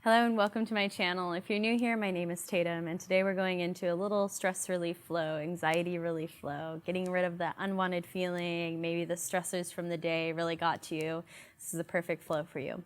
Hello and welcome to my channel. If you're new here, my name is Tatum, and today we're going into a little stress relief flow, anxiety relief flow, getting rid of that unwanted feeling, maybe the stressors from the day really got to you. This is a perfect flow for you.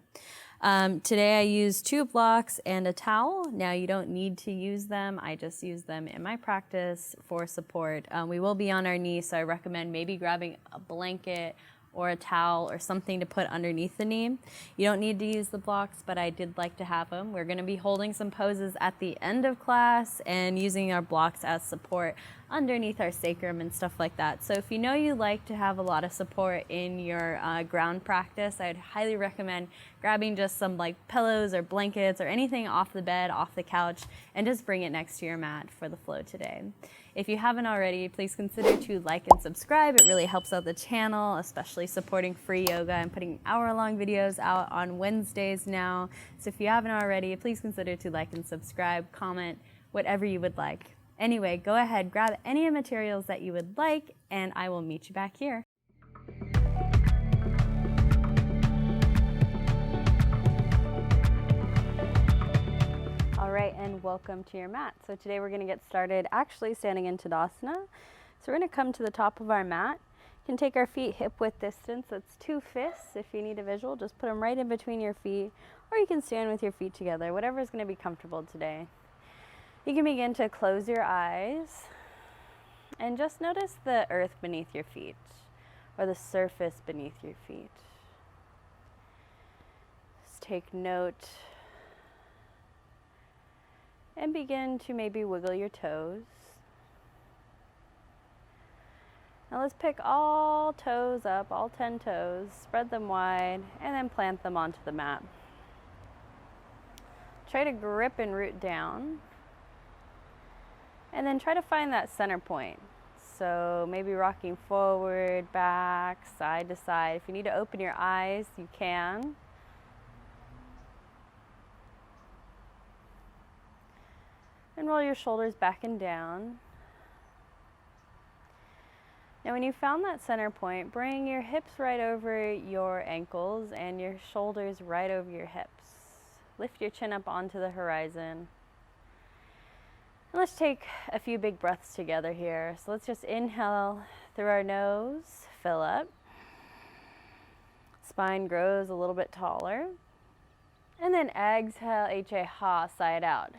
Today I use 2 blocks and a towel. Now you don't need to use them. I just use them in my practice for support. We will be on our knees, so I recommend maybe grabbing a blanket or a towel or something to put underneath the knee. You don't need to use the blocks, but I did like to have them. We're gonna be holding some poses at the end of class and using our blocks as support underneath our sacrum and stuff like that. So if you know you like to have a lot of support in your ground practice, I'd highly recommend grabbing just some like pillows or blankets or anything off the bed, off the couch, and just bring it next to your mat for the flow today. If you haven't already, please consider to like and subscribe. It really helps out the channel, especially supporting free yoga. I'm putting hour-long videos out on Wednesdays now. So if you haven't already, please consider to like and subscribe, comment, whatever you would like. Anyway, go ahead, grab any materials that you would like, and I will meet you back here. All right, and welcome to your mat. So today we're going to get started actually standing in Tadasana. So we're going to come to the top of our mat. You can take our feet hip-width distance. That's 2 fists. If you need a visual, just put them right in between your feet, or you can stand with your feet together, whatever is going to be comfortable today. You can begin to close your eyes and just notice the earth beneath your feet or the surface beneath your feet. Just take note and begin to maybe wiggle your toes. Now let's pick all toes up, all 10 toes, spread them wide, and then plant them onto the mat. Try to grip and root down. And then try to find that center point. So maybe rocking forward, back, side to side. If you need to open your eyes, you can. And roll your shoulders back and down. Now when you found that center point, bring your hips right over your ankles and your shoulders right over your hips. Lift your chin up onto the horizon. Let's take a few big breaths together here. So let's just inhale through our nose, fill up. Spine grows a little bit taller. And then exhale, ha, side out.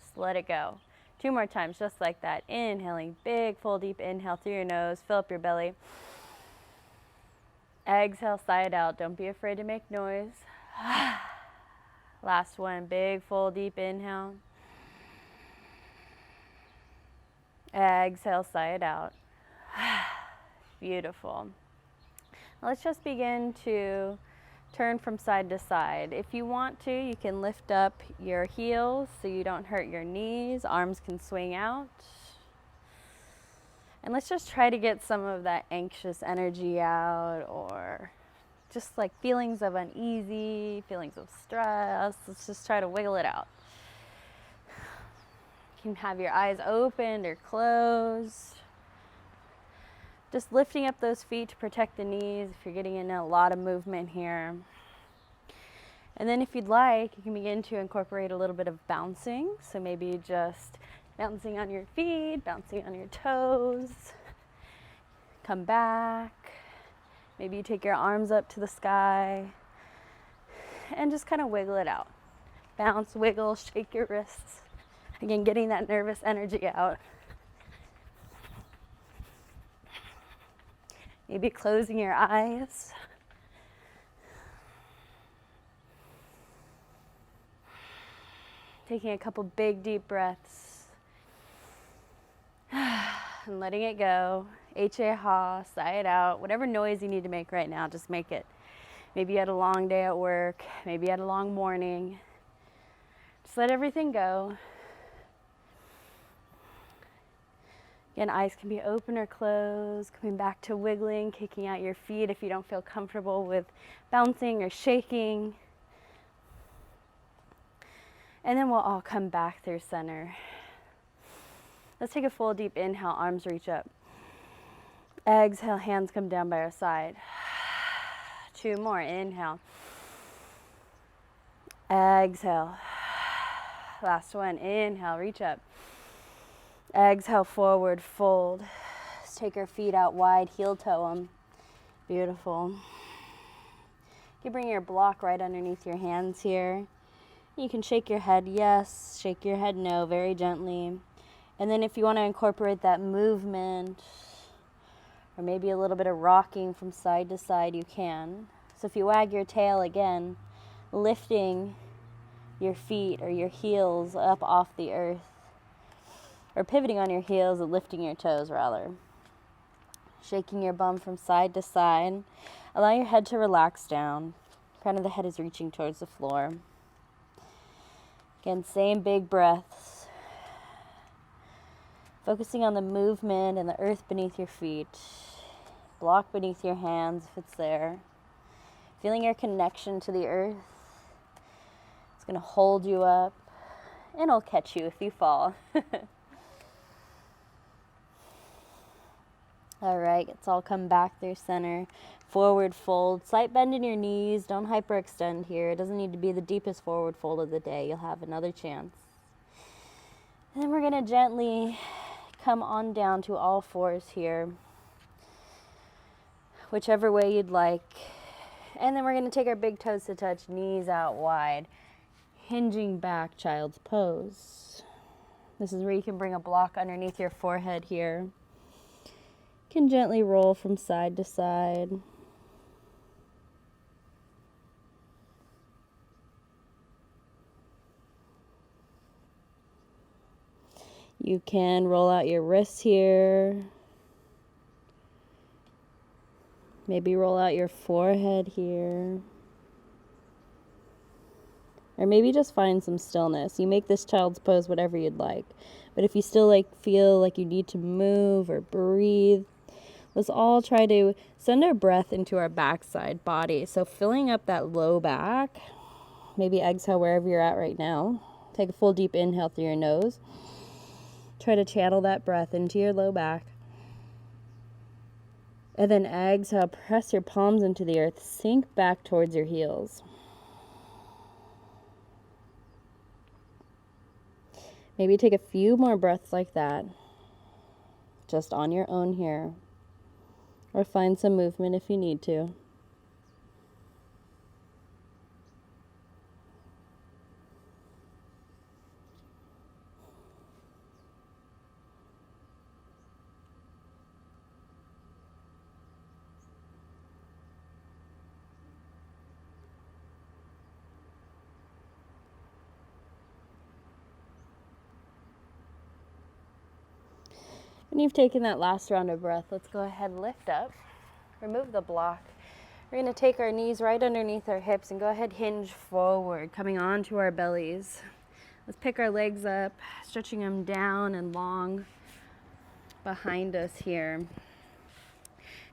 Just let it go. 2 more times, just like that. Inhaling, big, full, deep inhale through your nose, fill up your belly. Exhale, side out. Don't be afraid to make noise. Last one, big, full, deep inhale. Exhale, sigh it out. Beautiful. Now let's just begin to turn from side to side. If you want to, you can lift up your heels so you don't hurt your knees. Arms can swing out. And let's just try to get some of that anxious energy out, or just like feelings of uneasy, feelings of stress. Let's just try to wiggle it out. You can have your eyes opened or closed. Just lifting up those feet to protect the knees if you're getting in a lot of movement here. And then if you'd like, you can begin to incorporate a little bit of bouncing. So maybe just bouncing on your feet, bouncing on your toes. Come back. Maybe you take your arms up to the sky and just kind of wiggle it out. Bounce, wiggle, shake your wrists. Again, getting that nervous energy out. Maybe closing your eyes. Taking a couple big, deep breaths. And letting it go. Ha, sigh it out. Whatever noise you need to make right now, just make it. Maybe you had a long day at work. Maybe you had a long morning. Just let everything go. Again, eyes can be open or closed, coming back to wiggling, kicking out your feet if you don't feel comfortable with bouncing or shaking. And then we'll all come back through center. Let's take a full deep inhale, arms reach up. Exhale, hands come down by our side. 2 more, inhale. Exhale. Last one. Inhale, reach up. Exhale, forward fold. Let's take our feet out wide, heel toe them. Beautiful. You can bring your block right underneath your hands here. You can shake your head yes, shake your head no, very gently. And then if you want to incorporate that movement, or maybe a little bit of rocking from side to side, you can. So if you wag your tail again, lifting your feet or your heels up off the earth, or pivoting on your heels and lifting your toes rather. Shaking your bum from side to side. Allow your head to relax down. Crown of the head is reaching towards the floor. Again, same big breaths. Focusing on the movement and the earth beneath your feet. Block beneath your hands if it's there. Feeling your connection to the earth. It's going to hold you up and it'll catch you if you fall. All right, let's all come back through center. Forward fold, slight bend in your knees. Don't hyperextend here. It doesn't need to be the deepest forward fold of the day. You'll have another chance. And then we're going to gently come on down to all fours here, whichever way you'd like. And then we're going to take our big toes to touch, knees out wide, hinging back, child's pose. This is where you can bring a block underneath your forehead here. You can gently roll from side to side. You can roll out your wrists here. Maybe roll out your forehead here. Or maybe just find some stillness. You make this child's pose whatever you'd like. But if you still feel like you need to move or breathe, let's all try to send our breath into our backside body. So filling up that low back. Maybe exhale wherever you're at right now. Take a full deep inhale through your nose. Try to channel that breath into your low back. And then exhale, press your palms into the earth. Sink back towards your heels. Maybe take a few more breaths like that. Just on your own here. Or find some movement if you need to. When you've taken that last round of breath, let's go ahead and lift up. Remove the block. We're going to take our knees right underneath our hips and go ahead hinge forward, coming onto our bellies. Let's pick our legs up, stretching them down and long behind us here.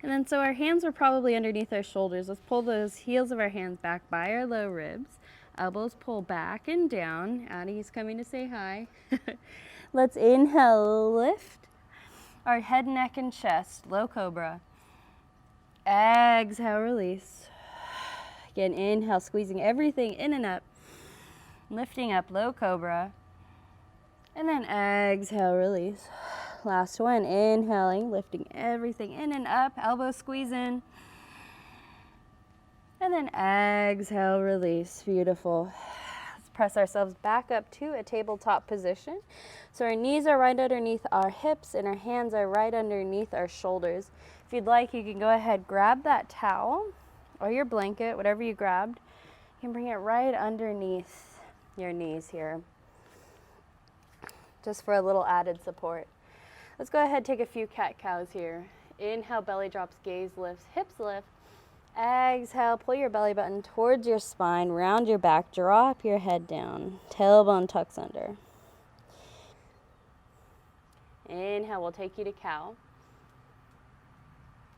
And then so our hands are probably underneath our shoulders. Let's pull those heels of our hands back by our low ribs. Elbows pull back and down. Addie's coming to say hi. Let's inhale, lift. Our head, neck, and chest, low cobra. Exhale, release. Again, inhale, squeezing everything in and up. Lifting up, low cobra. And then exhale, release. Last one, inhaling, lifting everything in and up, elbow squeeze in. And then exhale, release. Beautiful. Let's press ourselves back up to a tabletop position. So our knees are right underneath our hips and our hands are right underneath our shoulders. If you'd like, you can go ahead, grab that towel or your blanket, whatever you grabbed. You can bring it right underneath your knees here, just for a little added support. Let's go ahead and take a few cat-cows here. Inhale, belly drops, gaze lifts, hips lift. Exhale, pull your belly button towards your spine, round your back, drop your head down, tailbone tucks under. Inhale, we'll take you to cow.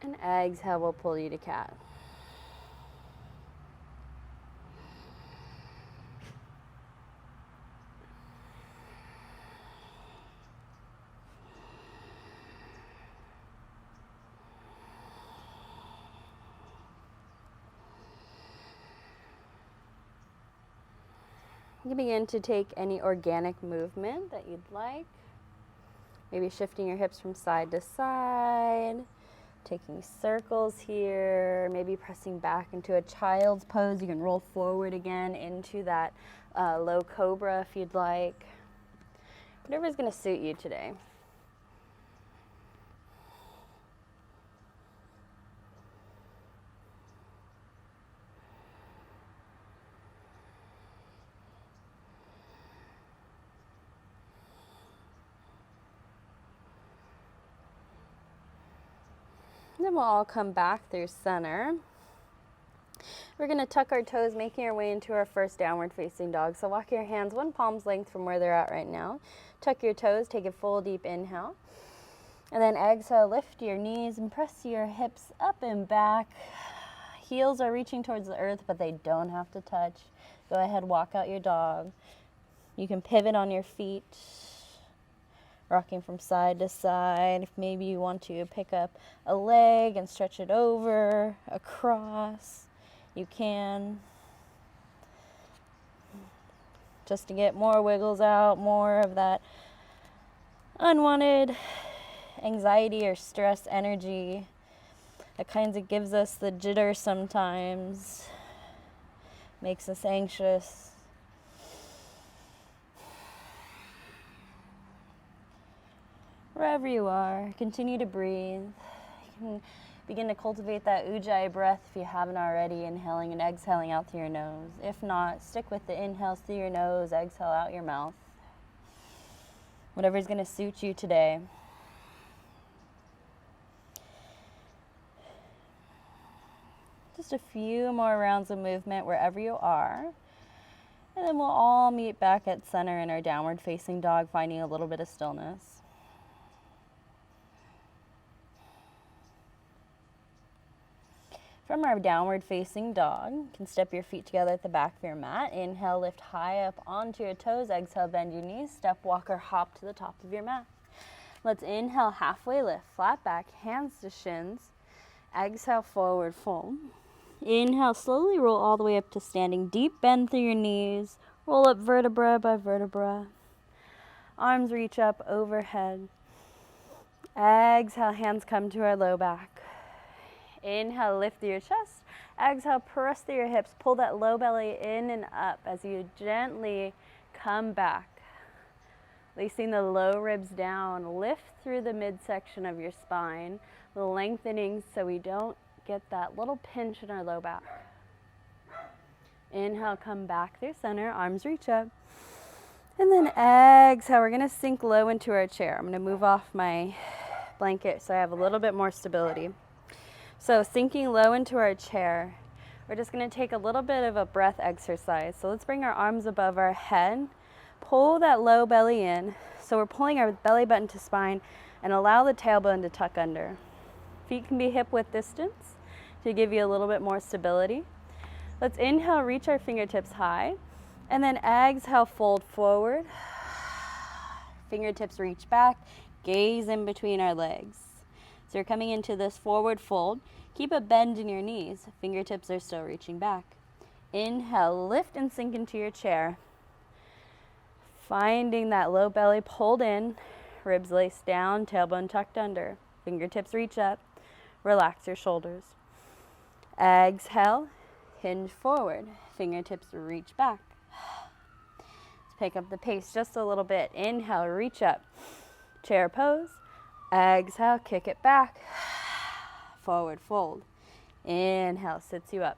And exhale, we'll pull you to cat. You can begin to take any organic movement that you'd like. Maybe shifting your hips from side to side, taking circles here, maybe pressing back into a child's pose. You can roll forward again into that low cobra if you'd like. Whatever's going to suit you today. Then we'll all come back through center. We're going to tuck our toes, making our way into our first downward facing dog. So walk your hands one palm's length from where they're at right now. Tuck your toes, take a full deep inhale. And then exhale, lift your knees and press your hips up and back. Heels are reaching towards the earth, but they don't have to touch. Go ahead, walk out your dog. You can pivot on your feet, rocking from side to side. If maybe you want to pick up a leg and stretch it over, across, you can. Just to get more wiggles out, more of that unwanted anxiety or stress energy that kind of gives us the jitter sometimes, makes us anxious. Wherever you are, continue to breathe. You can begin to cultivate that ujjayi breath if you haven't already, inhaling and exhaling out through your nose. If not, stick with the inhales through your nose, exhale out your mouth. Whatever's going to suit you today. Just a few more rounds of movement wherever you are. And then we'll all meet back at center in our downward facing dog, finding a little bit of stillness. From our downward facing dog, you can step your feet together at the back of your mat. Inhale, lift high up onto your toes. Exhale, bend your knees. Step, walk, or hop to the top of your mat. Let's inhale, halfway lift, flat back, hands to shins. Exhale, forward fold. Inhale, slowly roll all the way up to standing. Deep bend through your knees. Roll up vertebra by vertebra. Arms reach up overhead. Exhale, hands come to our low back. Inhale, lift through your chest. Exhale, press through your hips. Pull that low belly in and up as you gently come back. Releasing the low ribs down. Lift through the midsection of your spine, lengthening so we don't get that little pinch in our low back. Inhale, come back through center. Arms reach up. And then exhale, we're going to sink low into our chair. I'm going to move off my blanket so I have a little bit more stability. So sinking low into our chair, we're just going to take a little bit of a breath exercise. So let's bring our arms above our head, pull that low belly in. So we're pulling our belly button to spine and allow the tailbone to tuck under. Feet can be hip width distance to give you a little bit more stability. Let's inhale, reach our fingertips high, and then exhale, fold forward. Fingertips reach back, gaze in between our legs. So you're coming into this forward fold. Keep a bend in your knees. Fingertips are still reaching back. Inhale, lift and sink into your chair. Finding that low belly pulled in, ribs laced down, tailbone tucked under. Fingertips reach up. Relax your shoulders. Exhale, hinge forward. Fingertips reach back. Let's pick up the pace just a little bit. Inhale, reach up. Chair pose. Exhale, kick it back. Forward fold. Inhale, sits you up.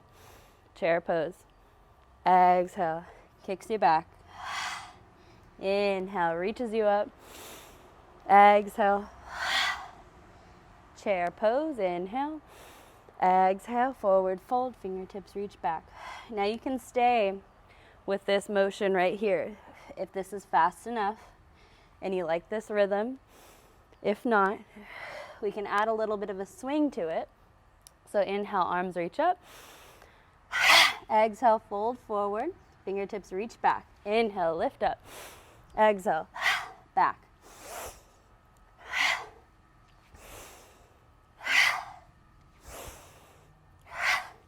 Chair pose. Exhale, kicks you back. Inhale, reaches you up. Exhale. Chair pose. Inhale. Exhale, forward fold. Fingertips reach back. Now you can stay with this motion right here if this is fast enough and you like this rhythm. If not, we can add a little bit of a swing to it. So inhale, arms reach up. Exhale, fold forward. Fingertips reach back. Inhale, lift up. Exhale, back.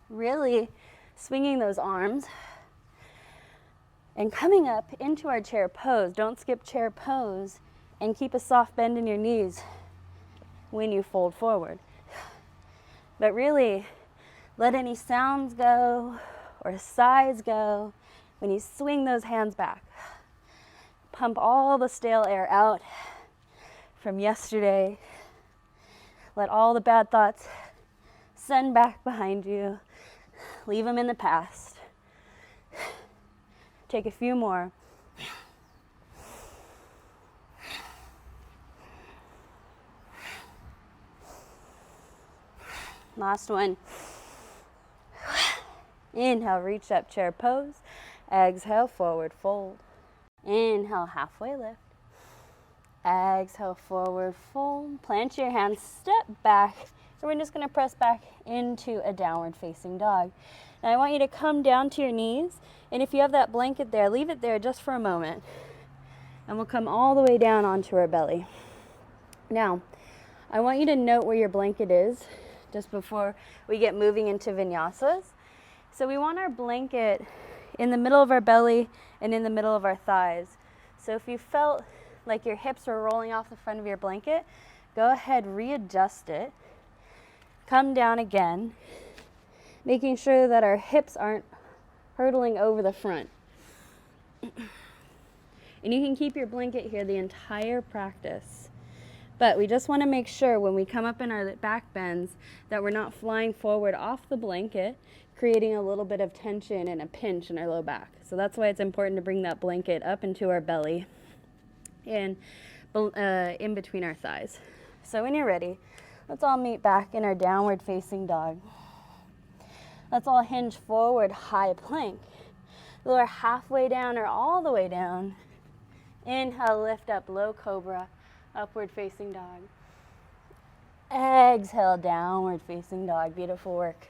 Really swinging those arms And coming up into our chair pose, don't skip chair pose, and keep a soft bend in your knees when you fold forward. But really, let any sounds go or sighs go when you swing those hands back. Pump all the stale air out from yesterday. Let all the bad thoughts send back behind you. Leave them in the past. Take a few more. Last one. Inhale, reach up, chair pose. Exhale, forward fold. Inhale, halfway lift. Exhale, forward fold. Plant your hands, step back. And we're just going to press back into a downward facing dog. Now I want you to come down to your knees. And if you have that blanket there, leave it there just for a moment. And we'll come all the way down onto our belly. Now, I want you to note where your blanket is just before we get moving into vinyasas. So we want our blanket in the middle of our belly and in the middle of our thighs. So if you felt like your hips were rolling off the front of your blanket, go ahead, readjust it. Come down again, making sure that our hips aren't hurtling over the front. And you can keep your blanket here the entire practice. But we just want to make sure when we come up in our back bends that we're not flying forward off the blanket, creating a little bit of tension and a pinch in our low back. So that's why it's important to bring that blanket up into our belly and in between our thighs. So when you're ready, let's all meet back in our downward facing dog. Let's all hinge forward, high plank. Lower halfway down or all the way down. Inhale, lift up, low cobra, upward facing dog. Exhale, downward facing dog. Beautiful work.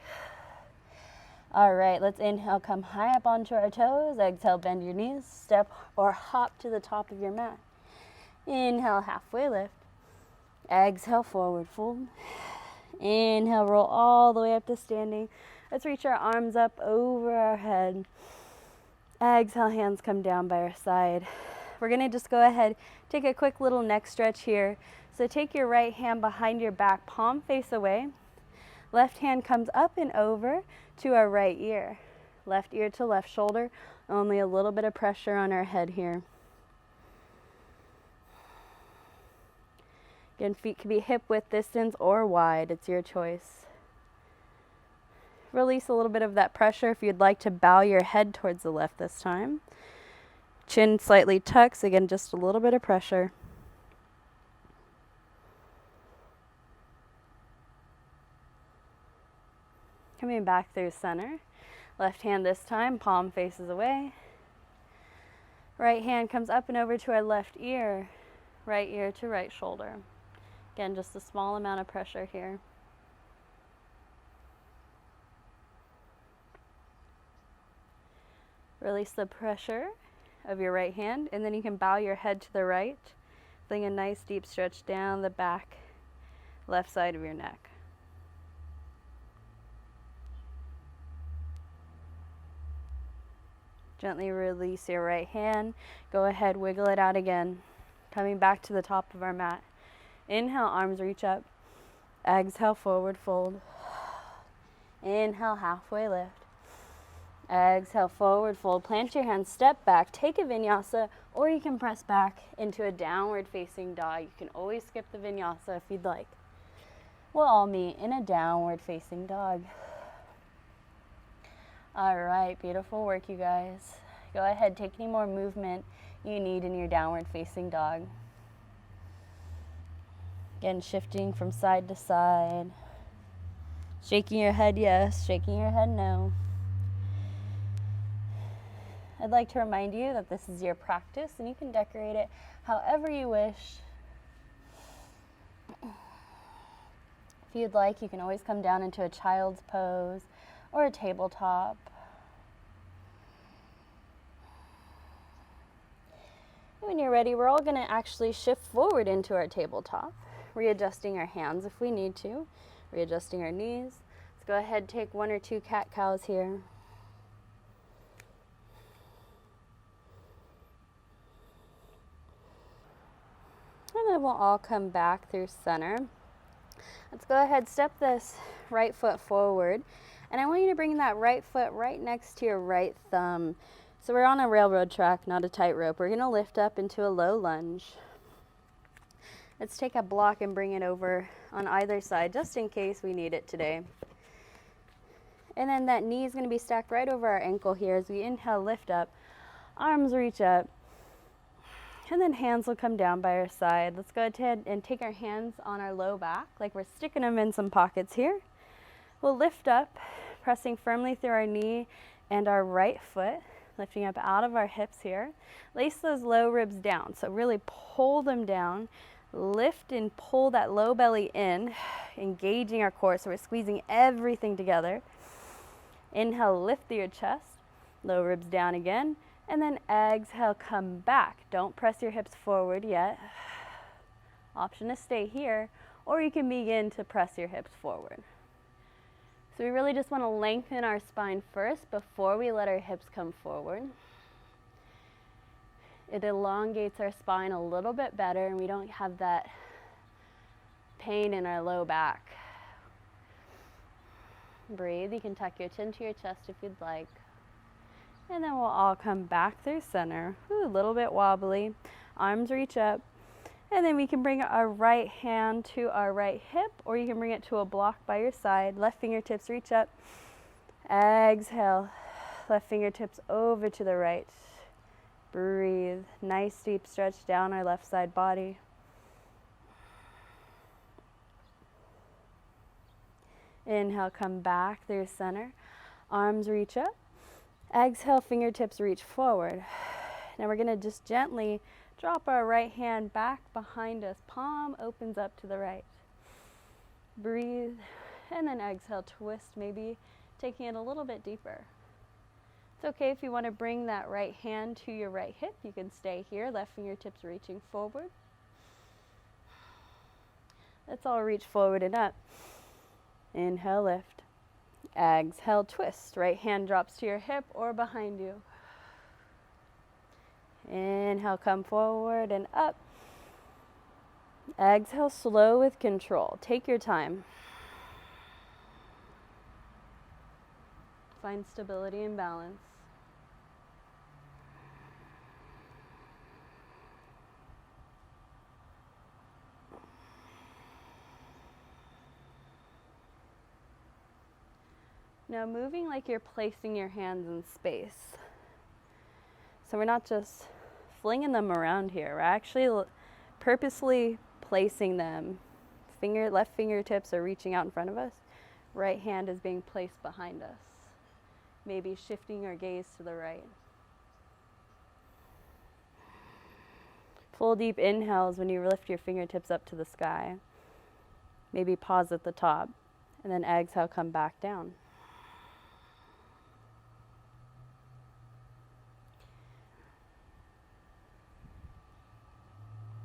All right, let's inhale, come high up onto our toes. Exhale, bend your knees, step or hop to the top of your mat. Inhale, halfway lift. Exhale, forward fold. Inhale, roll all the way up to standing. Let's reach our arms up over our head. Exhale, hands come down by our side. We're going to just go ahead, take a quick little neck stretch here. So take your right hand behind your back, palm face away. Left hand comes up and over to our right ear. Left ear to left shoulder, only a little bit of pressure on our head here. Again, feet can be hip width distance or wide, it's your choice. Release a little bit of that pressure if you'd like to bow your head towards the left this time. Chin slightly tucks, again, just a little bit of pressure. Coming back through center. Left hand this time, palm faces away. Right hand comes up and over to our left ear to right shoulder. Again, just a small amount of pressure here. Release the pressure of your right hand, and then you can bow your head to the right, feeling a nice deep stretch down the back, left side of your neck. Gently release your right hand. Go ahead, wiggle it out again. Coming back to the top of our mat. Inhale, arms reach up. Exhale, forward fold. Inhale, halfway lift. Exhale, forward fold. Plant your hands, step back, take a vinyasa, or you can press back into a downward facing dog. You can always skip the vinyasa if you'd like. We'll all meet in a downward facing dog. All right, beautiful work, you guys. Go ahead, take any more movement you need in your downward facing dog. Again, shifting from side to side. Shaking your head yes, shaking your head no. I'd like to remind you that this is your practice and you can decorate it however you wish. If you'd like, you can always come down into a child's pose or a tabletop. When you're ready, we're all going to actually shift forward into our tabletop, readjusting our hands if we need to, readjusting our knees. Let's go ahead and take one or two cat-cows here. then we'll all come back through center. Let's go ahead, step this right foot forward. And I want you to bring that right foot right next to your right thumb. So we're on a railroad track, not a tightrope. We're gonna lift up into a low lunge. Let's take a block and bring it over on either side, just in case we need it today. And then that knee is gonna be stacked right over our ankle here as we inhale, lift up, arms reach up, and then hands will come down by our side. Let's go ahead and take our hands on our low back, like we're sticking them in some pockets here. We'll lift up, pressing firmly through our knee and our right foot, lifting up out of our hips here. Lace those low ribs down, so really pull them down. Lift and pull that low belly in, engaging our core, so we're squeezing everything together. Inhale, lift through your chest, low ribs down again, and then exhale, come back. Don't press your hips forward yet. Option to stay here, or you can begin to press your hips forward. So we really just want to lengthen our spine first before we let our hips come forward. It elongates our spine a little bit better, and we don't have that pain in our low back. Breathe. You can tuck your chin to your chest if you'd like. And then we'll all come back through center. Ooh, a little bit wobbly. Arms reach up. And then we can bring our right hand to our right hip, or you can bring it to a block by your side. Left fingertips reach up. Exhale. Left fingertips over to the right. Breathe. Nice deep stretch down our left side body. Inhale, come back through center. Arms reach up. Exhale, fingertips reach forward. Now we're going to just gently drop our right hand back behind us. Palm opens up to the right. Breathe. And then exhale, twist, maybe taking it a little bit deeper. It's okay if you want to bring that right hand to your right hip. You can stay here, left fingertips reaching forward. Let's all reach forward and up. Inhale, lift. Exhale, twist. Right hand drops to your hip or behind you. Inhale, come forward and up. Exhale, slow with control. Take your time. Find stability and balance. Now moving like you're placing your hands in space. So we're not just flinging them around here. We're actually purposely placing them. Left fingertips are reaching out in front of us. Right hand is being placed behind us. Maybe shifting your gaze to the right. Full deep inhales when you lift your fingertips up to the sky. Maybe pause at the top. And then exhale, come back down.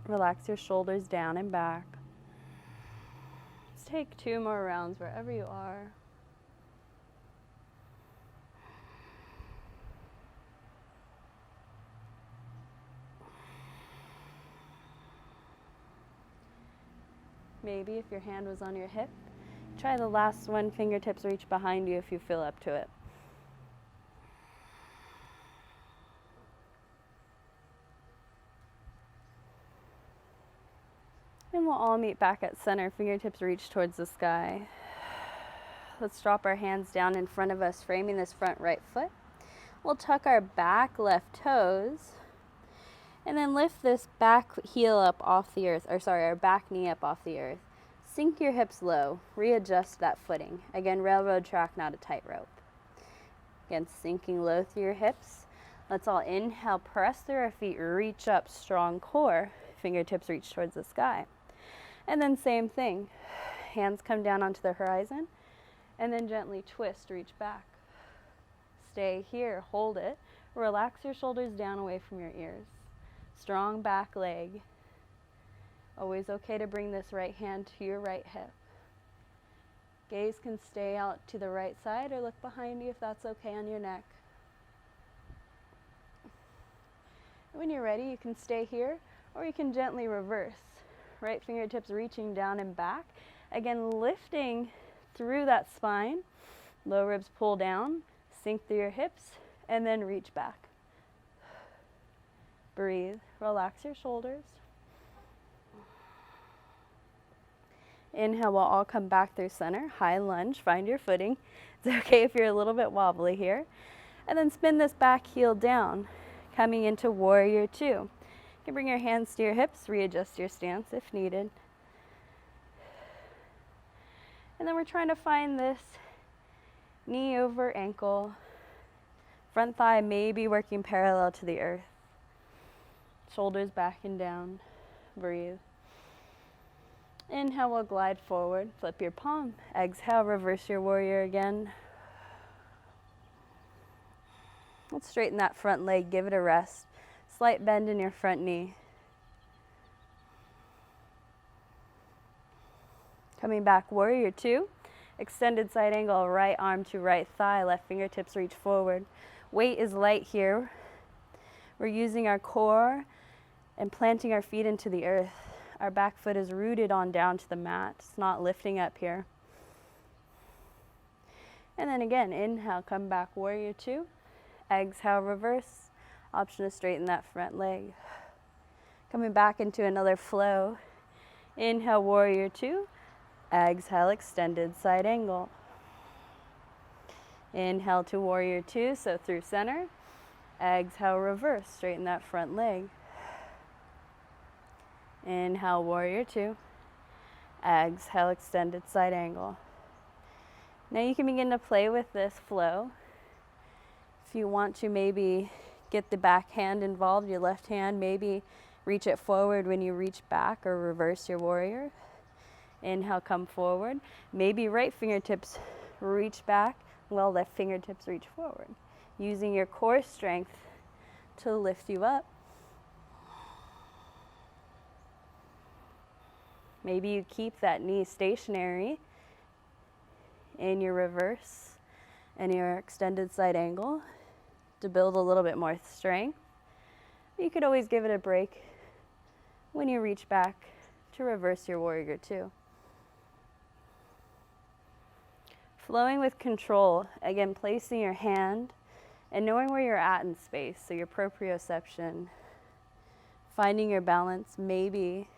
Relax your shoulders down and back. Let's take 2 more rounds wherever you are. Maybe if your hand was on your hip, try the last one, fingertips reach behind you if you feel up to it. And we'll all meet back at center, fingertips reach towards the sky. Let's drop our hands down in front of us, framing this front right foot. We'll tuck our back left toes, and then lift this back heel up off the earth, our back knee up off the earth. Sink your hips low, readjust that footing. Again, railroad track, not a tightrope. Again, sinking low through your hips. Let's all inhale, press through our feet, reach up, strong core. Fingertips reach towards the sky. And then same thing. Hands come down onto the horizon, and then gently twist, reach back. Stay here, hold it. Relax your shoulders down away from your ears. Strong back leg. Always okay to bring this right hand to your right hip. Gaze can stay out to the right side or look behind you if that's okay on your neck. When you're ready, you can stay here, or you can gently reverse. right fingertips reaching down and back. Again, lifting through that spine. Low ribs pull down, sink through your hips, and then reach back. Breathe. Relax your shoulders. Inhale, we'll all come back through center. High lunge, find your footing. It's okay if you're a little bit wobbly here. And then spin this back heel down, coming into warrior two. You can bring your hands to your hips, readjust your stance if needed. And then we're trying to find this knee over ankle. Front thigh may be working parallel to the earth. Shoulders back and down. Breathe. Inhale, we'll glide forward. Flip your palm. Exhale, reverse your warrior again. Let's straighten that front leg. Give it a rest. Slight bend in your front knee. Coming back, warrior two. Extended side angle, right arm to right thigh. Left fingertips reach forward. Weight is light here. We're using our core and planting our feet into the earth. Our back foot is rooted on down to the mat. It's not lifting up here. And then again, inhale, come back, warrior two. Exhale, reverse. Option to straighten that front leg. Coming back into another flow. Inhale, warrior two. Exhale, extended side angle. Inhale to warrior two, so through center. Exhale, reverse, straighten that front leg. Inhale, warrior two. Exhale, extended side angle. Now you can begin to play with this flow. If you want to maybe get the back hand involved, your left hand, maybe reach it forward when you reach back or reverse your warrior. Inhale, come forward. Maybe right fingertips reach back while left fingertips reach forward. Using your core strength to lift you up. Maybe you keep that knee stationary in your reverse and your extended side angle to build a little bit more strength. You could always give it a break when you reach back to reverse your warrior two. Flowing with control, again, placing your hand and knowing where you're at in space, so your proprioception, finding your balance. Maybe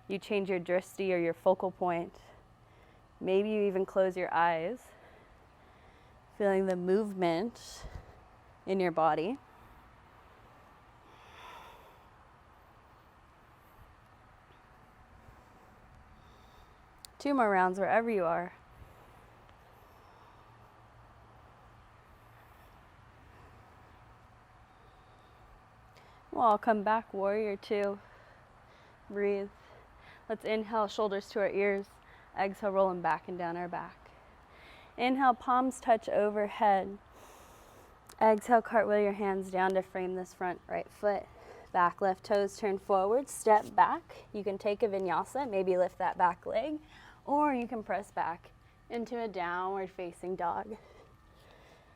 you change your drishti or your focal point. Maybe you even close your eyes, feeling the movement in your body. Two more rounds wherever you are. Well, I'll come back, warrior two. Breathe. Let's inhale, shoulders to our ears. Exhale, rolling back and down our back. Inhale, palms touch overhead. Exhale, cartwheel your hands down to frame this front right foot. Back left toes turn forward, step back. You can take a vinyasa, maybe lift that back leg, or you can press back into a downward facing dog.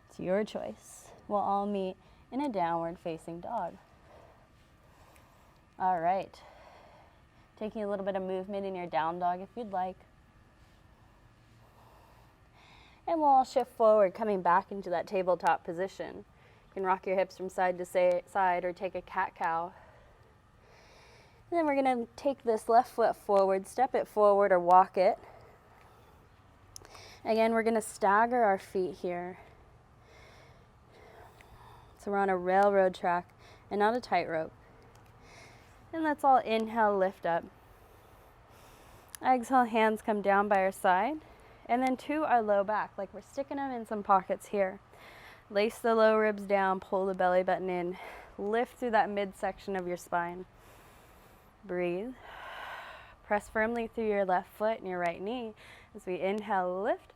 It's your choice. We'll all meet in a downward facing dog. All right. Taking a little bit of movement in your down dog if you'd like. And we'll all shift forward, coming back into that tabletop position. You can rock your hips from side to side or take a cat-cow. And then we're going to take this left foot forward, step it forward or walk it. Again, we're going to stagger our feet here. So we're on a railroad track and not a tightrope. And let's all inhale, lift up. Exhale, hands come down by our side. And then to our low back, like we're sticking them in some pockets here. Lace the low ribs down, pull the belly button in. Lift through that midsection of your spine. Breathe. Press firmly through your left foot and your right knee. As we inhale, lift.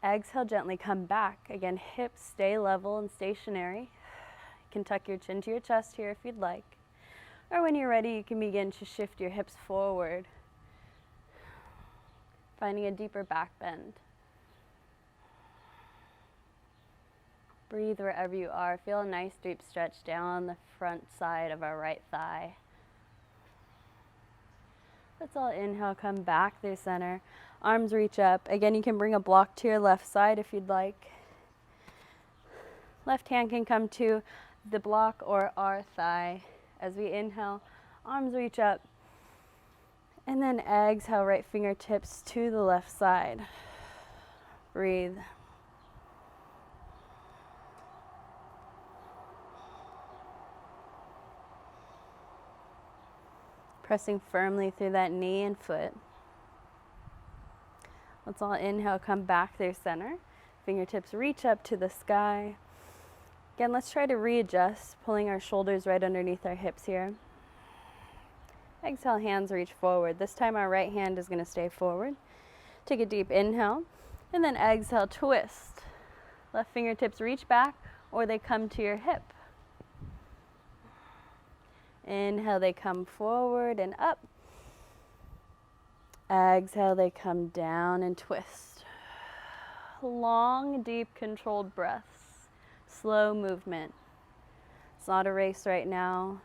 Exhale, gently come back. Again, hips stay level and stationary. You can tuck your chin to your chest here if you'd like. Or when you're ready, you can begin to shift your hips forward, finding a deeper back bend. Breathe wherever you are. Feel a nice deep stretch down the front side of our right thigh. Let's all inhale, come back through center. Arms reach up. Again, you can bring a block to your left side if you'd like. Left hand can come to the block or our thigh. As we inhale, arms reach up. And then exhale, right fingertips to the left side. Breathe. Pressing firmly through that knee and foot. Let's all inhale, come back through center. Fingertips reach up to the sky. Again, let's try to readjust, pulling our shoulders right underneath our hips here. Exhale, hands reach forward. This time our right hand is going to stay forward. Take a deep inhale, and then exhale, twist. Left fingertips reach back, or they come to your hip. Inhale, they come forward and up. Exhale, they come down and twist. Long, deep, controlled breaths. Slow movement. It's not a race right now.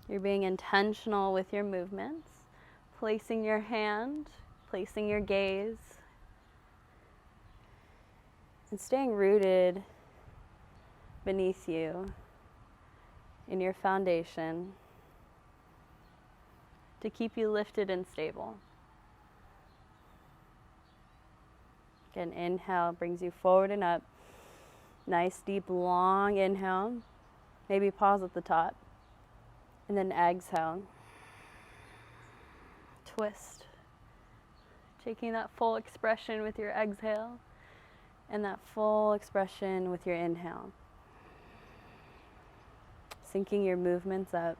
You're being intentional with your movements, placing your hand, placing your gaze, and staying rooted beneath you in your foundation to keep you lifted and stable. Again, inhale brings you forward and up. Nice, deep, long inhale. Maybe pause at the top. And then exhale. Twist. Taking that full expression with your exhale and that full expression with your inhale. Syncing your movements up.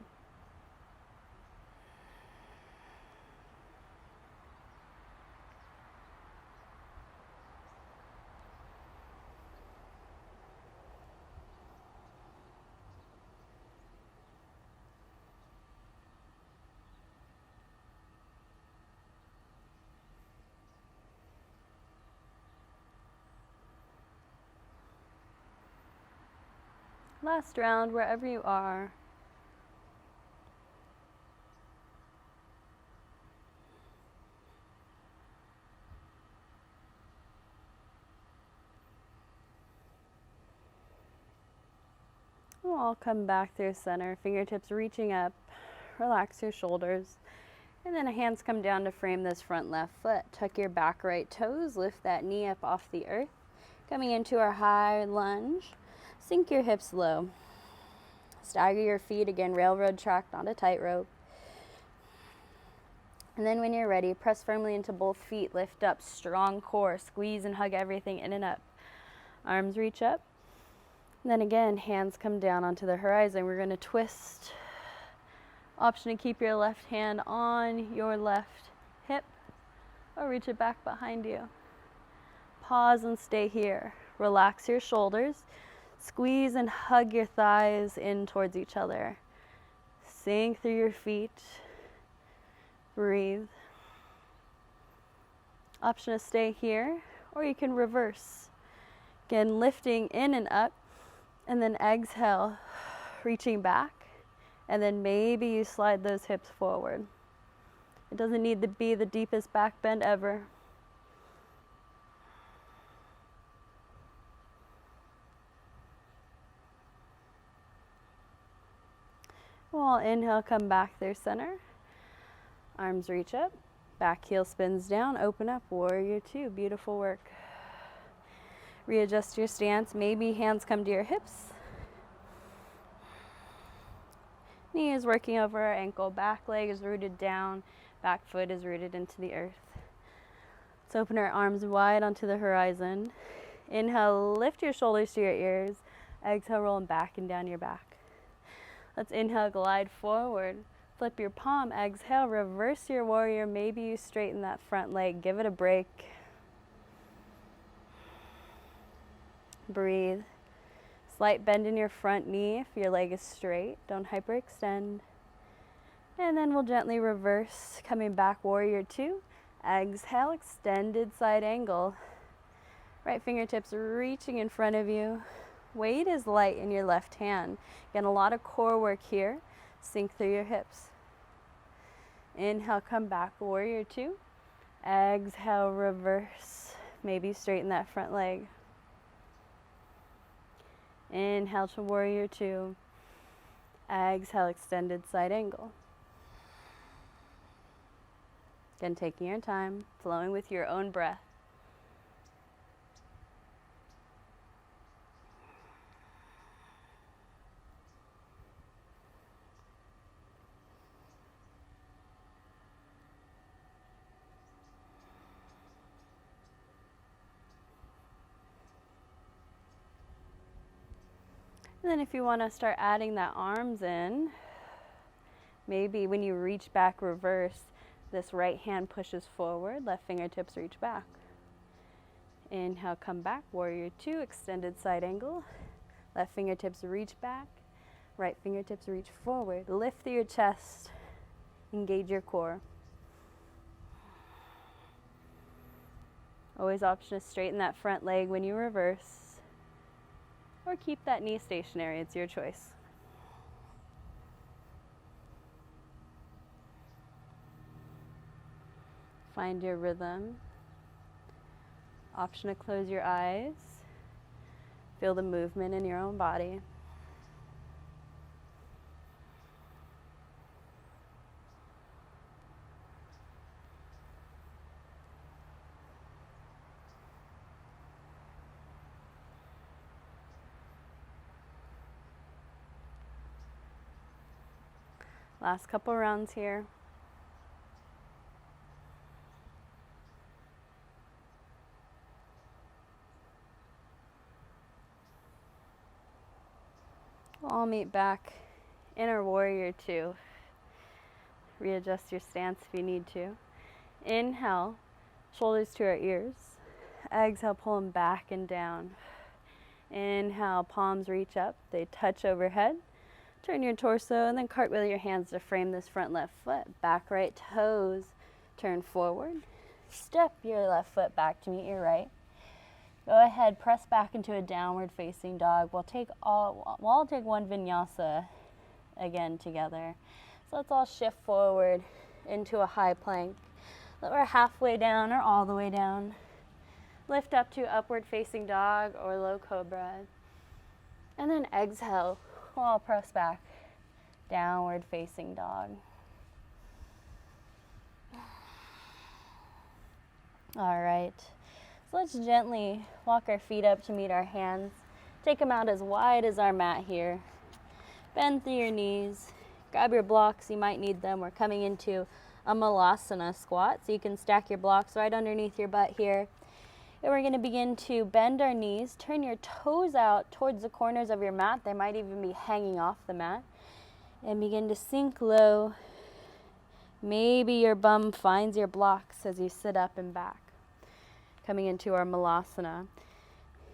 Last round, wherever you are. We'll all come back through center, fingertips reaching up, relax your shoulders, and then hands come down to frame this front left foot. Tuck your back right toes, lift that knee up off the earth. Coming into our high lunge. Sink your hips low. Stagger your feet, again, railroad track, not a tightrope. And then when you're ready, press firmly into both feet, lift up, strong core, squeeze and hug everything in and up. Arms reach up. And then again, hands come down onto the horizon. We're gonna twist. Option to keep your left hand on your left hip or reach it back behind you. Pause and stay here. Relax your shoulders. Squeeze and hug your thighs in towards each other. Sink through your feet. Breathe. Option to stay here, or you can reverse. Again, lifting in and up, and then exhale, reaching back, and then maybe you slide those hips forward. It doesn't need to be the deepest back bend ever. We'll inhale, come back through center. Arms reach up, back heel spins down, open up, warrior two, beautiful work. Readjust your stance, maybe hands come to your hips. Knee is working over our ankle, back leg is rooted down, back foot is rooted into the earth. Let's open our arms wide onto the horizon. Inhale, lift your shoulders to your ears. Exhale, rolling back and down your back. Let's inhale, glide forward. Flip your palm, exhale, reverse your warrior. Maybe you straighten that front leg, give it a break. Breathe. Slight bend in your front knee if your leg is straight. Don't hyperextend. And then we'll gently reverse, coming back, warrior two. Exhale, extended side angle. Right fingertips reaching in front of you. Weight is light in your left hand. Again, a lot of core work here. Sink through your hips. Inhale, come back, warrior two. Exhale, reverse. Maybe straighten that front leg. Inhale to warrior two. Exhale, extended side angle. Again, taking your time, flowing with your own breath. And then if you want to start adding that arms in, maybe when you reach back reverse, this right hand pushes forward, left fingertips reach back. Inhale, come back, warrior two, extended side angle. Left fingertips reach back, right fingertips reach forward. Lift through your chest, engage your core. Always option to straighten that front leg when you reverse, or keep that knee stationary, it's your choice. Find your rhythm. Option to close your eyes. Feel the movement in your own body. Last couple rounds here. We'll all meet back in our warrior two. Readjust your stance if you need to. Inhale, shoulders to our ears. Exhale, pull them back and down. Inhale, palms reach up, they touch overhead. Turn your torso and then cartwheel your hands to frame this front left foot. Back right toes, turn forward. Step your left foot back to meet your right. Go ahead, press back into a downward facing dog. We'll all take one vinyasa again together. So let's all shift forward into a high plank. We're halfway down or all the way down. Lift up to upward facing dog or low cobra. And then exhale. We'll all press back, downward facing dog. All right, so let's gently walk our feet up to meet our hands. Take them out as wide as our mat here. Bend through your knees. Grab your blocks, you might need them. We're coming into a malasana squat, so you can stack your blocks right underneath your butt here. And we're going to begin to bend our knees, turn your toes out towards the corners of your mat. They might even be hanging off the mat. And begin to sink low. Maybe your bum finds your blocks as you sit up and back. Coming into our malasana.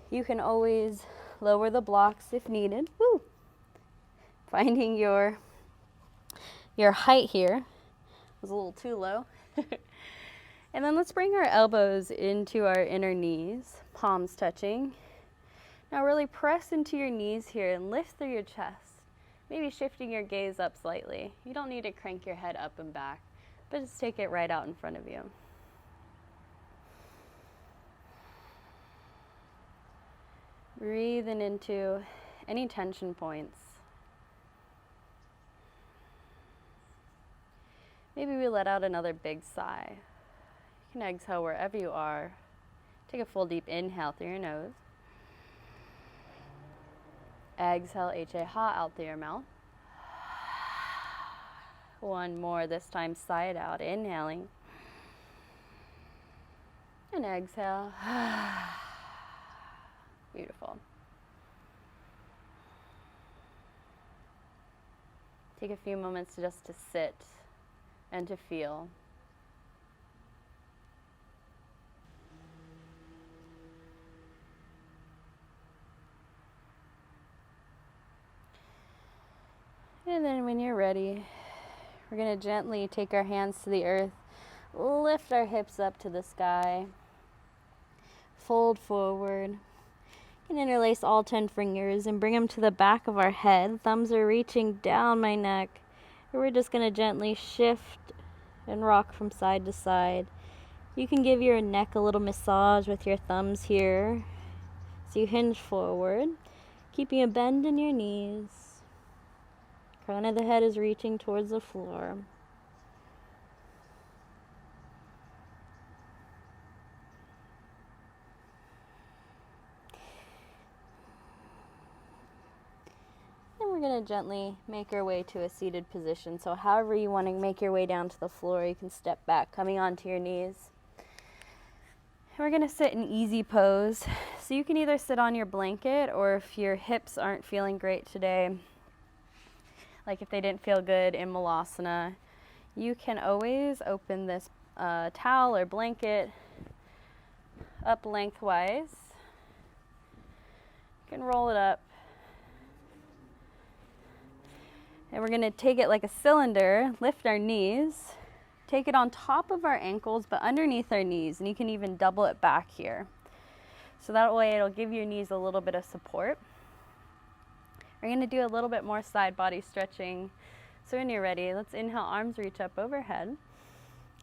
You can always lower the blocks if needed. Woo! Finding your height here. Was a little too low. And then let's bring our elbows into our inner knees, palms touching. Now really press into your knees here and lift through your chest. Maybe shifting your gaze up slightly. You don't need to crank your head up and back, but just take it right out in front of you. Breathing into any tension points. Maybe we let out another big sigh. You can exhale wherever you are. Take a full deep inhale through your nose. Exhale, H-A-ha, out through your mouth. One more, this time side out, inhaling. And exhale. Beautiful. Take a few moments just to sit and to feel. And then when you're ready, we're going to gently take our hands to the earth, lift our hips up to the sky, fold forward. And interlace all 10 fingers and bring them to the back of our head. Thumbs are reaching down my neck. And we're just going to gently shift and rock from side to side. You can give your neck a little massage with your thumbs here. So you hinge forward, keeping a bend in your knees. Crown of the head is reaching towards the floor. We're going to gently make our way to a seated position. So however you want to make your way down to the floor, you can step back, coming onto your knees. We're going to sit in easy pose. So you can either sit on your blanket, or if your hips aren't feeling great today, like if they didn't feel good in Malasana, you can always open this towel or blanket up lengthwise. You can roll it up. And we're going to take it like a cylinder, lift our knees, take it on top of our ankles but underneath our knees, and you can even double it back here. So that way it'll give your knees a little bit of support. We're going to do a little bit more side body stretching. So when you're ready, let's inhale, arms reach up overhead.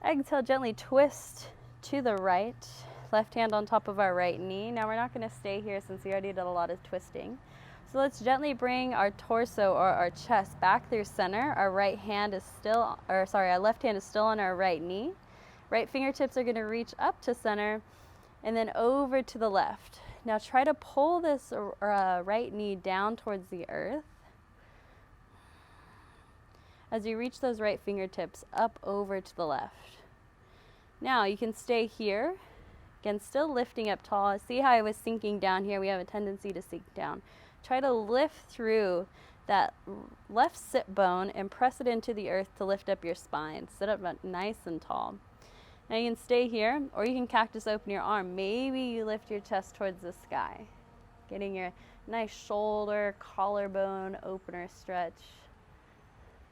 Exhale, gently twist to the right, left hand on top of our right knee. Now we're not going to stay here since we already did a lot of twisting. So let's gently bring our torso or our chest back through center. Our left hand is still on our right knee. Right fingertips are going to reach up to center and then over to the left. Now try to pull this right knee down towards the earth. As you reach those right fingertips up over to the left. Now you can stay here. Again, still lifting up tall. See how I was sinking down here? We have a tendency to sink down. Try to lift through that left sit bone and press it into the earth to lift up your spine. Sit up nice and tall. Now you can stay here, or you can cactus open your arm. Maybe you lift your chest towards the sky. Getting your nice shoulder, collarbone opener stretch.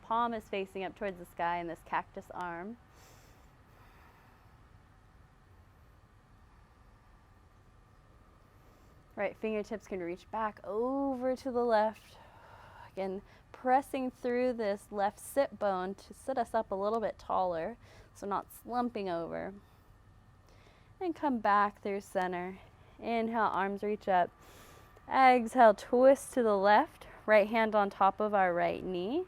Palm is facing up towards the sky in this cactus arm. Right fingertips can reach back over to the left. Again, pressing through this left sit bone to sit us up a little bit taller, so not slumping over. And come back through center. Inhale, arms reach up. Exhale, twist to the left. Right hand on top of our right knee.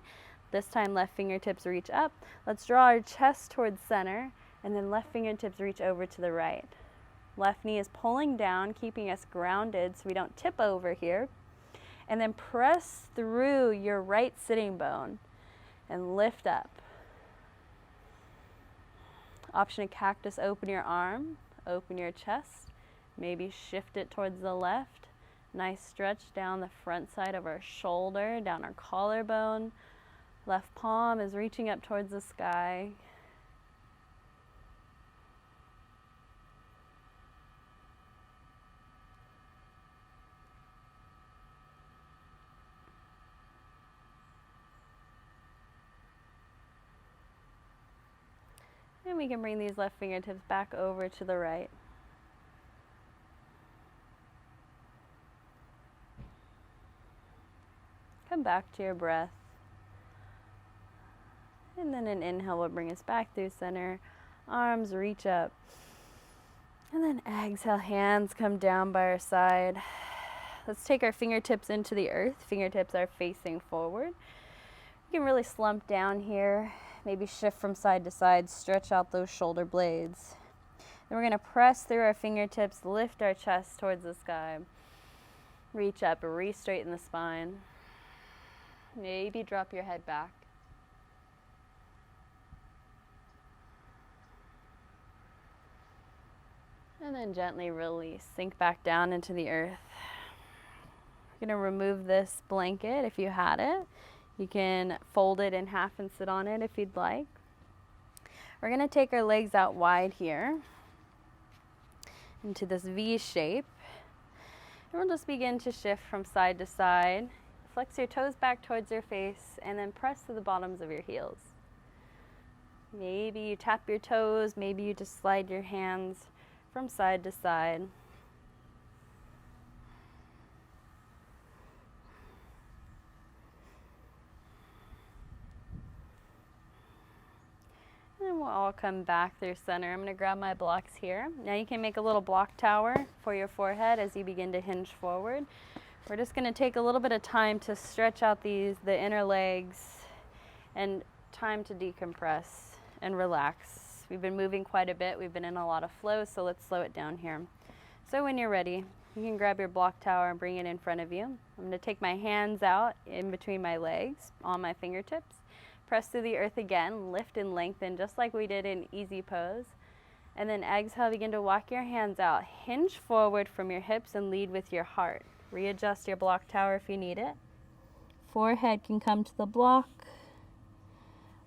This time, left fingertips reach up. Let's draw our chest towards center, and then left fingertips reach over to the right. Left knee is pulling down, keeping us grounded so we don't tip over here. And then press through your right sitting bone and lift up. Option of cactus, open your arm, open your chest. Maybe shift it towards the left. Nice stretch down the front side of our shoulder, down our collarbone. Left palm is reaching up towards the sky. And we can bring these left fingertips back over to the right. Come back to your breath. And then an inhale will bring us back through center. Arms reach up. And then exhale, hands come down by our side. Let's take our fingertips into the earth. Fingertips are facing forward. You can really slump down here. Maybe shift from side to side, stretch out those shoulder blades. Then we're going to press through our fingertips, lift our chest towards the sky. Reach up, re-straighten the spine. Maybe drop your head back. And then gently release, sink back down into the earth. We're going to remove this blanket if you had it. You can fold it in half and sit on it if you'd like. We're going to take our legs out wide here into this V shape. And we'll just begin to shift from side to side. Flex your toes back towards your face and then press to the bottoms of your heels. Maybe you tap your toes, maybe you just slide your hands from side to side. we'll all come back through center. I'm going to grab my blocks here. Now you can make a little block tower for your forehead as you begin to hinge forward. We're just going to take a little bit of time to stretch out the inner legs and time to decompress and relax. We've been moving quite a bit. We've been in a lot of flow, so let's slow it down here. So when you're ready, you can grab your block tower and bring it in front of you. I'm going to take my hands out in between my legs on my fingertips. Press through the earth again, lift and lengthen just like we did in easy pose. And then exhale, begin to walk your hands out. Hinge forward from your hips and lead with your heart. Readjust your block tower if you need it. Forehead can come to the block,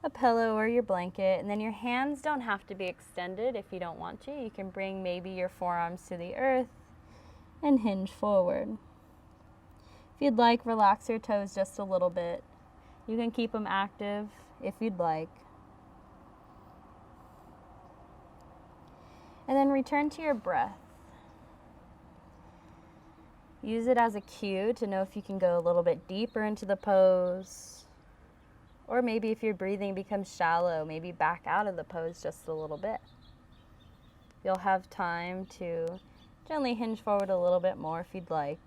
a pillow or your blanket, and then your hands don't have to be extended if you don't want to. You can bring maybe your forearms to the earth and hinge forward. If you'd like, relax your toes just a little bit. You can keep them active if you'd like. And then return to your breath. Use it as a cue to know if you can go a little bit deeper into the pose, or maybe if your breathing becomes shallow, maybe back out of the pose just a little bit. You'll have time to gently hinge forward a little bit more if you'd like.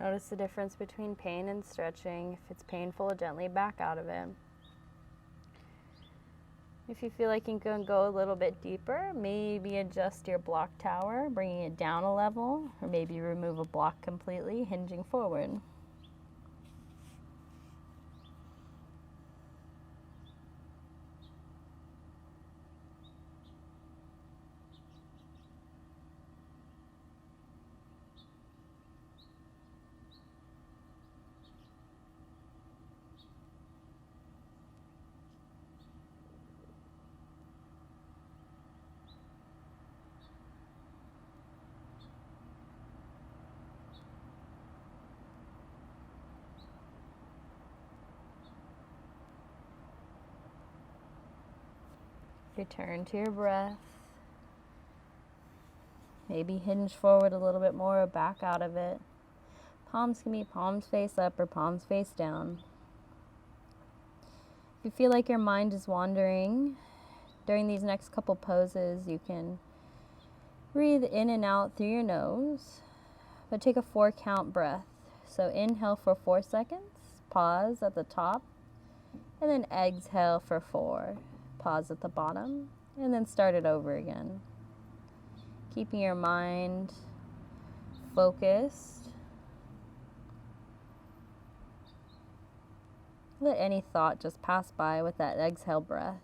Notice the difference between pain and stretching. If it's painful, gently back out of it. If you feel like you can go a little bit deeper, maybe adjust your block tower, bringing it down a level, or maybe remove a block completely, hinging forward. Return to your breath. Maybe hinge forward a little bit more or back out of it. Palms can be palms face up or palms face down. If you feel like your mind is wandering, during these next couple poses, you can breathe in and out through your nose, but take a 4-count breath. So inhale for 4 seconds, pause at the top, and then exhale for 4. Pause at the bottom, and then start it over again. Keeping your mind focused. Let any thought just pass by with that exhale breath.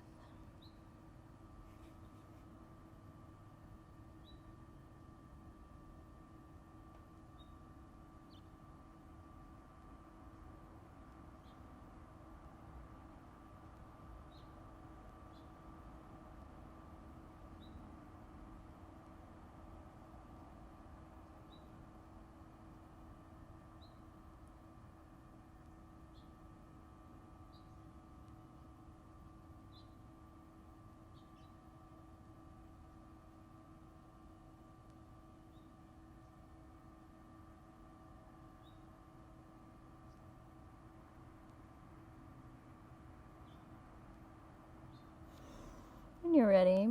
When you're ready,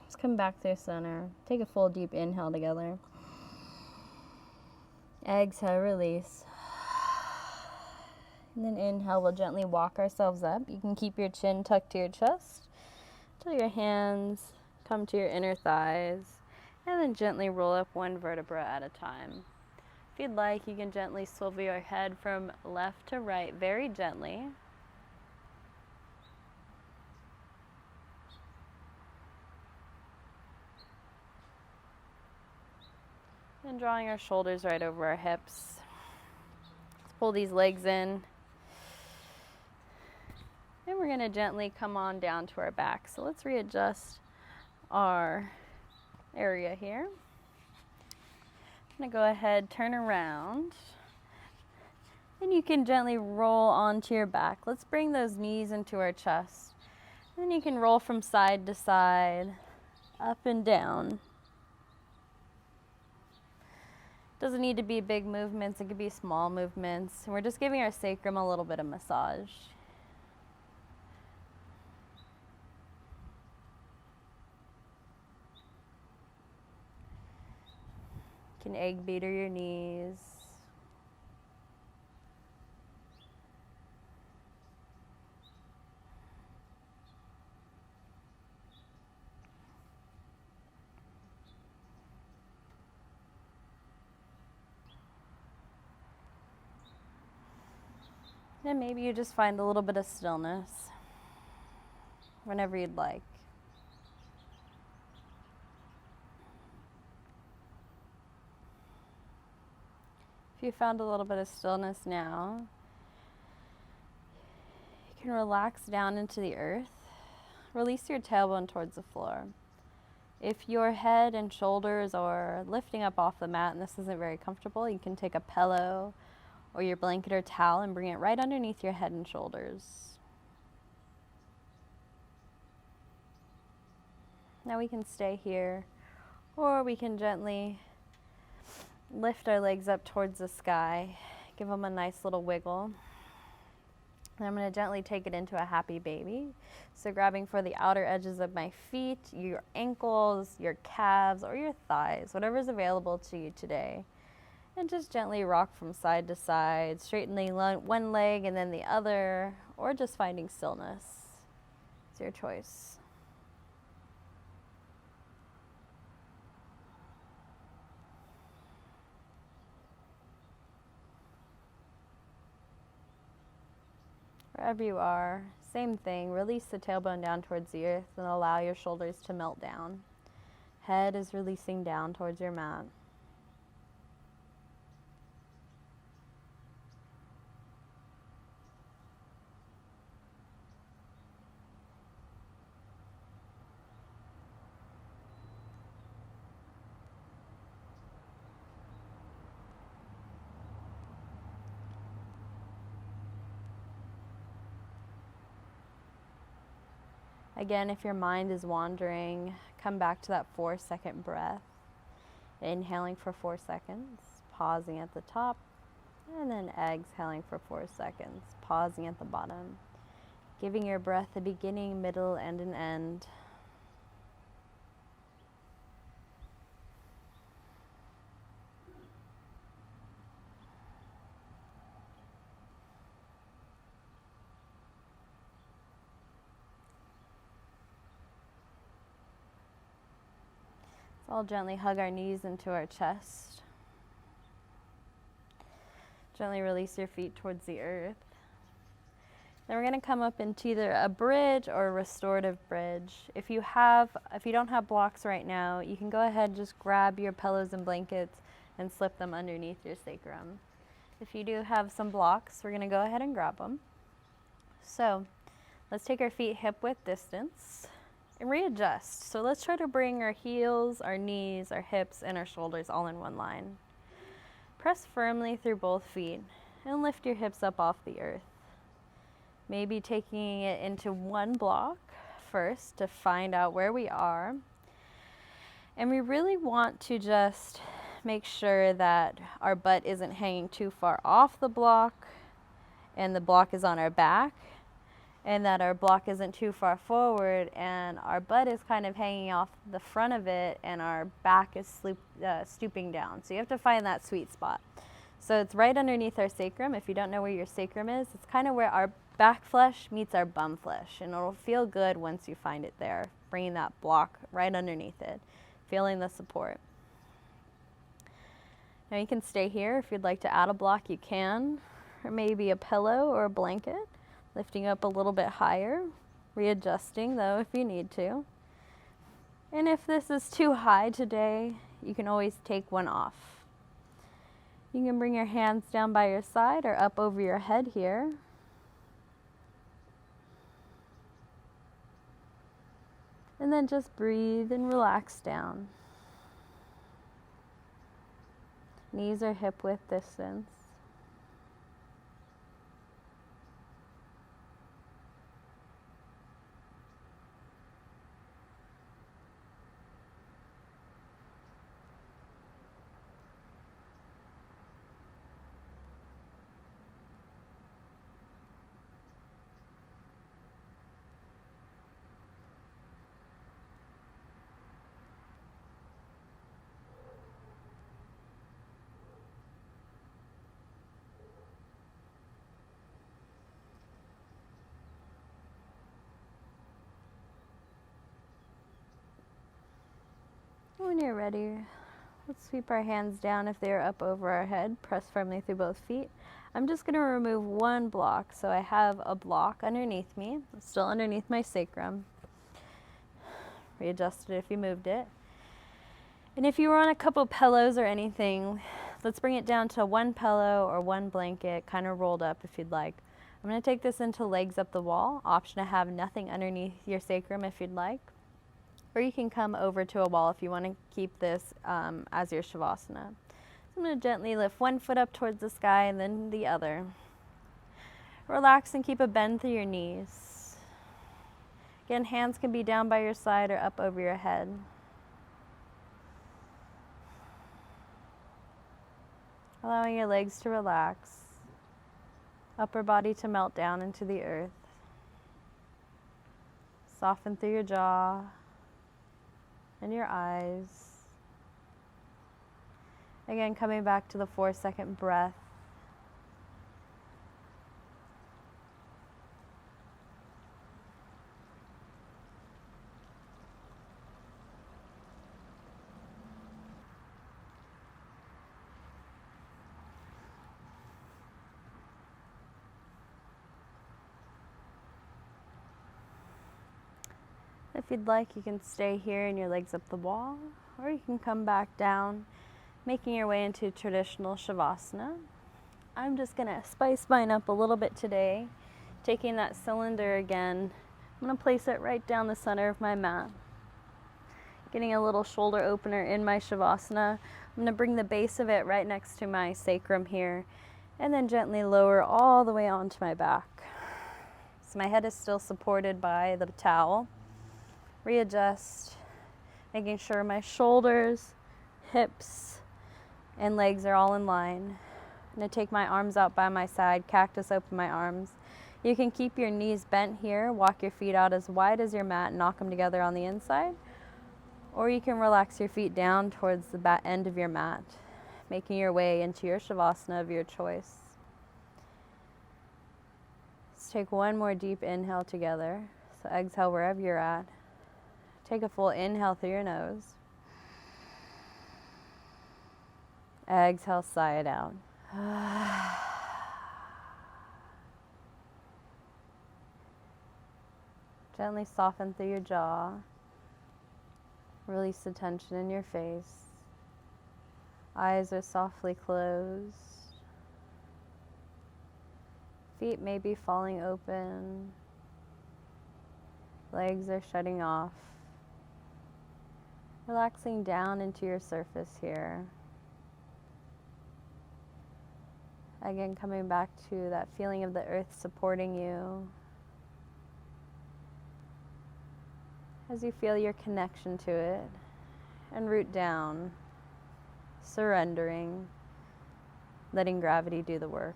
let's come back through center. Take a full deep inhale together. Exhale, release. And then inhale, we'll gently walk ourselves up. You can keep your chin tucked to your chest till your hands come to your inner thighs, and then gently roll up one vertebra at a time. If you'd like, you can gently swivel your head from left to right, very gently. And drawing our shoulders right over our hips. Let's pull these legs in. And we're going to gently come on down to our back. So let's readjust our area here. I'm going to go ahead, turn around. And you can gently roll onto your back. Let's bring those knees into our chest. And then you can roll from side to side, up and down. Doesn't need to be big movements, it could be small movements. And we're just giving our sacrum a little bit of massage. You can egg beater your knees. And maybe you just find a little bit of stillness whenever you'd like. If you found a little bit of stillness now, you can relax down into the earth. Release your tailbone towards the floor. If your head and shoulders are lifting up off the mat and this isn't very comfortable, you can take a pillow or your blanket or towel and bring it right underneath your head and shoulders. Now we can stay here, or we can gently lift our legs up towards the sky, give them a nice little wiggle. And I'm going to gently take it into a happy baby. So grabbing for the outer edges of my feet, your ankles, your calves, or your thighs, whatever's available to you today. And just gently rock from side to side, straightening one leg and then the other, or just finding stillness. It's your choice. Wherever you are, same thing. Release the tailbone down towards the earth and allow your shoulders to melt down. Head is releasing down towards your mat. Again, if your mind is wandering, come back to that 4-second breath. Inhaling for 4 seconds, pausing at the top, and then exhaling for 4 seconds, pausing at the bottom. Giving your breath a beginning, middle, and an end. So I'll gently hug our knees into our chest. Gently release your feet towards the earth. Then we're going to come up into either a bridge or a restorative bridge. If you don't have blocks right now, you can go ahead and just grab your pillows and blankets and slip them underneath your sacrum. If you do have some blocks, we're going to go ahead and grab them. So let's take our feet hip width distance and readjust. So let's try to bring our heels, our knees, our hips, and our shoulders all in one line. Press firmly through both feet and lift your hips up off the earth. Maybe taking it into one block first to find out where we are. And we really want to just make sure that our butt isn't hanging too far off the block and the block is on our back, and that our block isn't too far forward and our butt is kind of hanging off the front of it and our back is stooping down. So you have to find that sweet spot. So it's right underneath our sacrum. If you don't know where your sacrum is, it's kind of where our back flesh meets our bum flesh, and it'll feel good once you find it there, bringing that block right underneath it, feeling the support. Now you can stay here. If you'd like to add a block, you can, or maybe a pillow or a blanket. Lifting up a little bit higher, readjusting though if you need to. And if this is too high today, you can always take one off. You can bring your hands down by your side or up over your head here. And then just breathe and relax down. Knees are hip width distance. When you're ready, let's sweep our hands down if they are up over our head. Press firmly through both feet. I'm just going to remove one block. So I have a block underneath me, still underneath my sacrum. Readjust it if you moved it. And if you were on a couple pillows or anything, let's bring it down to one pillow or one blanket, kind of rolled up if you'd like. I'm going to take this into legs up the wall. Option to have nothing underneath your sacrum if you'd like. Or you can come over to a wall if you want to keep this as your Shavasana. So I'm going to gently lift one foot up towards the sky and then the other. Relax and keep a bend through your knees. Again, hands can be down by your side or up over your head. Allowing your legs to relax, upper body to melt down into the earth. Soften through your jaw and your eyes. Again, coming back to the 4-second breath. If you'd like, you can stay here and your legs up the wall, or you can come back down, making your way into traditional Shavasana. I'm just going to spice mine up a little bit today, taking that cylinder again. I'm going to place it right down the center of my mat. Getting a little shoulder opener in my Shavasana. I'm going to bring the base of it right next to my sacrum here, and then gently lower all the way onto my back. So my head is still supported by the towel. Readjust, making sure my shoulders, hips, and legs are all in line. I'm going to take my arms out by my side, cactus open my arms. You can keep your knees bent here, walk your feet out as wide as your mat, knock them together on the inside. Or you can relax your feet down towards the back end of your mat, making your way into your Shavasana of your choice. Let's take one more deep inhale together. So exhale wherever you're at. Take a full inhale through your nose. Exhale, sigh it out. Gently soften through your jaw. Release the tension in your face. Eyes are softly closed. Feet may be falling open. Legs are shutting off. Relaxing down into your surface here. Again, coming back to that feeling of the earth supporting you. As you feel your connection to it, and root down, surrendering, letting gravity do the work.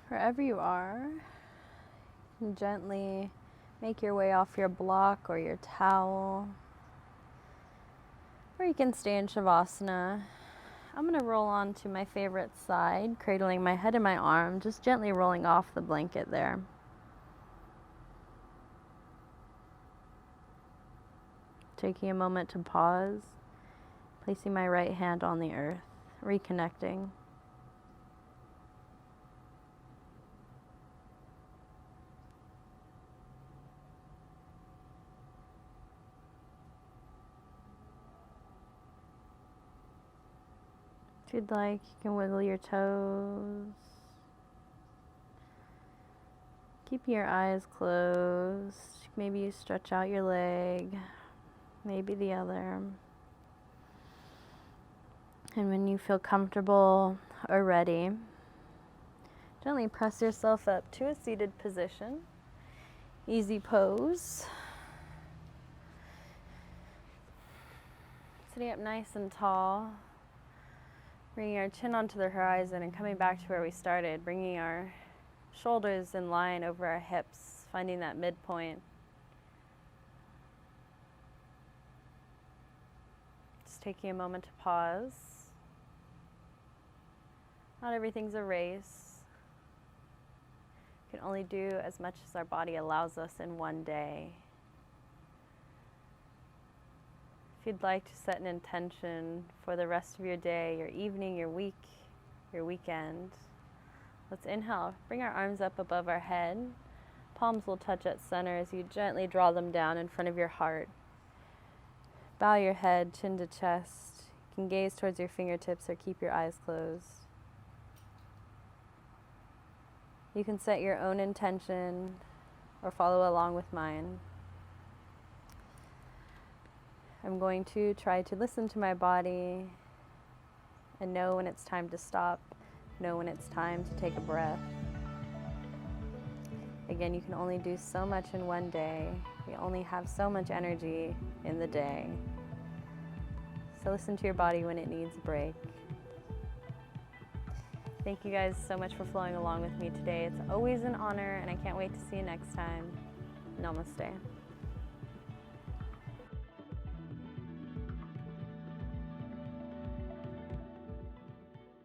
Wherever you are, you can gently make your way off your block or your towel, or you can stay in Shavasana. I'm going to roll on to my favorite side, cradling my head in my arm, just gently rolling off the blanket there. Taking a moment to pause, placing my right hand on the earth, reconnecting. If you'd like, you can wiggle your toes. Keep your eyes closed. Maybe you stretch out your leg, maybe the other. And when you feel comfortable or ready, gently press yourself up to a seated position. Easy pose. Sitting up nice and tall. Bringing our chin onto the horizon and coming back to where we started, bringing our shoulders in line over our hips, finding that midpoint. Just taking a moment to pause. Not everything's a race. We can only do as much as our body allows us in one day. If you'd like to set an intention for the rest of your day, your evening, your week, your weekend, let's inhale. Bring our arms up above our head. Palms will touch at center as you gently draw them down in front of your heart. Bow your head, chin to chest. You can gaze towards your fingertips or keep your eyes closed. You can set your own intention or follow along with mine. I'm going to try to listen to my body and know when it's time to stop, know when it's time to take a breath. Again, you can only do so much in one day. We only have so much energy in the day. So listen to your body when it needs a break. Thank you guys so much for flowing along with me today. It's always an honor, and I can't wait to see you next time. Namaste.